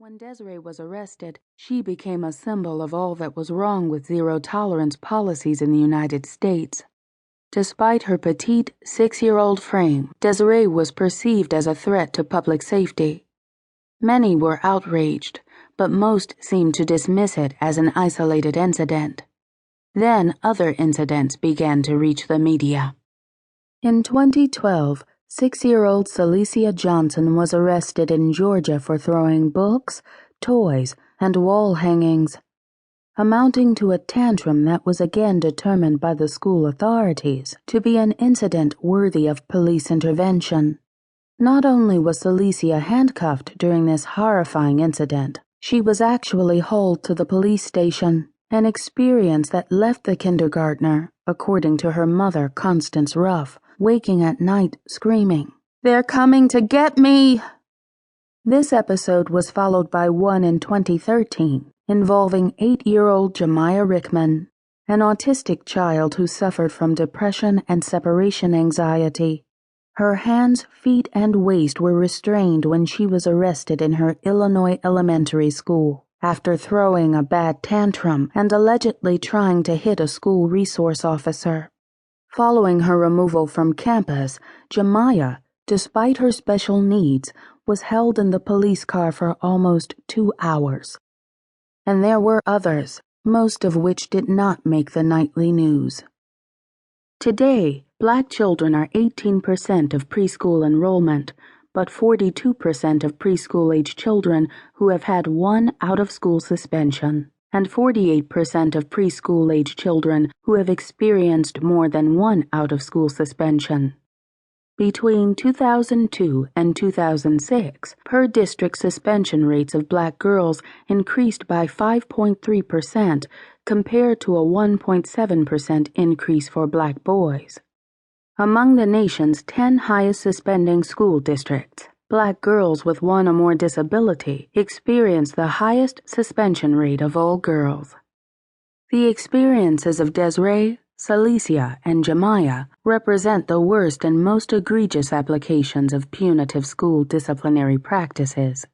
When Desiree was arrested, she became a symbol of all that was wrong with zero-tolerance policies in the United States. Despite her petite 6-year-old frame, Desiree was perceived as a threat to public safety. Many were outraged, but most seemed to dismiss it as an isolated incident. Then other incidents began to reach the media. In 2012, 6-year-old Celicia Johnson was arrested in Georgia for throwing books, toys, and wall hangings, amounting to a tantrum that was again determined by the school authorities to be an incident worthy of police intervention. Not only was Celicia handcuffed during this horrifying incident, she was actually hauled to the police station, an experience that left the kindergartner, according to her mother, Constance Ruff, waking at night screaming, "They're coming to get me!" This episode was followed by one in 2013 involving 8-year-old Jemiah Rickman, an autistic child who suffered from depression and separation anxiety. Her hands, feet, and waist were restrained when she was arrested in her Illinois elementary school after throwing a bad tantrum and allegedly trying to hit a school resource officer. Following her removal from campus, Jemiah, despite her special needs, was held in the police car for almost 2 hours. And there were others, most of which did not make the nightly news. Today, Black children are 18% of preschool enrollment, but 42% of preschool-age children who have had one out-of-school suspension, and 48% of preschool-age children who have experienced more than one out-of-school suspension. Between 2002 and 2006, per-district suspension rates of Black girls increased by 5.3% compared to a 1.7% increase for Black boys. Among the nation's 10 highest suspending school districts, Black girls with one or more disability experience the highest suspension rate of all girls. The experiences of Desiree, Celicia, and Jemiah represent the worst and most egregious applications of punitive school disciplinary practices.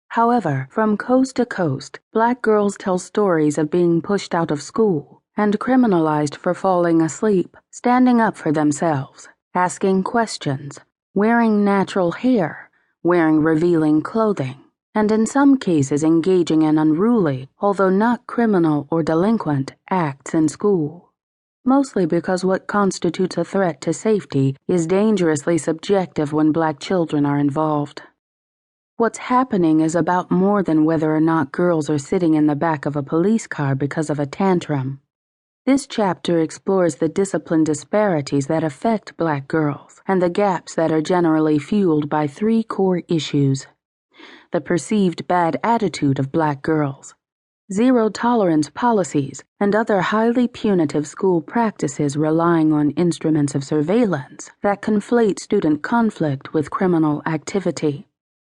However, from coast to coast, Black girls tell stories of being pushed out of school and criminalized for falling asleep, standing up for themselves, asking questions, wearing natural hair, wearing revealing clothing, and in some cases engaging in unruly, although not criminal or delinquent, acts in school. Mostly because what constitutes a threat to safety is dangerously subjective when Black children are involved. What's happening is about more than whether or not girls are sitting in the back of a police car because of a tantrum. This chapter explores the discipline disparities that affect Black girls and the gaps that are generally fueled by 3 core issues: the perceived bad attitude of Black girls, zero-tolerance policies, and other highly punitive school practices relying on instruments of surveillance that conflate student conflict with criminal activity,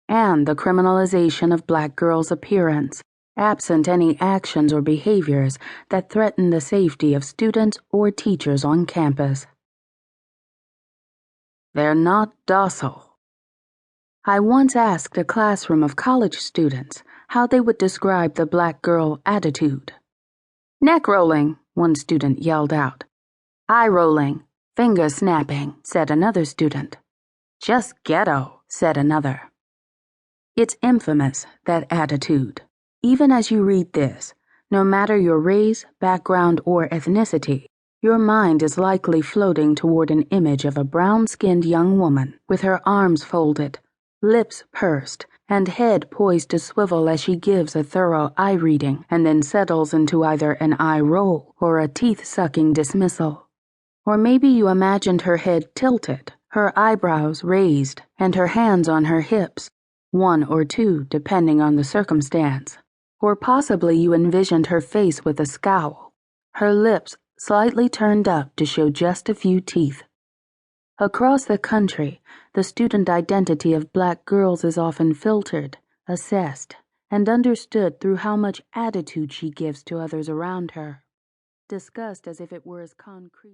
and the criminalization of Black girls' appearance, absent any actions or behaviors that threaten the safety of students or teachers on campus. They're not docile. I once asked a classroom of college students how they would describe the Black girl attitude. "Neck rolling," one student yelled out. "Eye rolling, finger snapping," said another student. "Just ghetto," said another. It's infamous, that attitude. Even as you read this, no matter your race, background, or ethnicity, your mind is likely floating toward an image of a brown-skinned young woman with her arms folded, lips pursed, and head poised to swivel as she gives a thorough eye reading and then settles into either an eye roll or a teeth-sucking dismissal. Or maybe you imagined her head tilted, her eyebrows raised, and her hands on her hips, 1 or 2 depending on the circumstance. Or possibly you envisioned her face with a scowl, her lips slightly turned up to show just a few teeth. Across the country, the student identity of Black girls is often filtered, assessed, and understood through how much attitude she gives to others around her, discussed as if it were as concrete.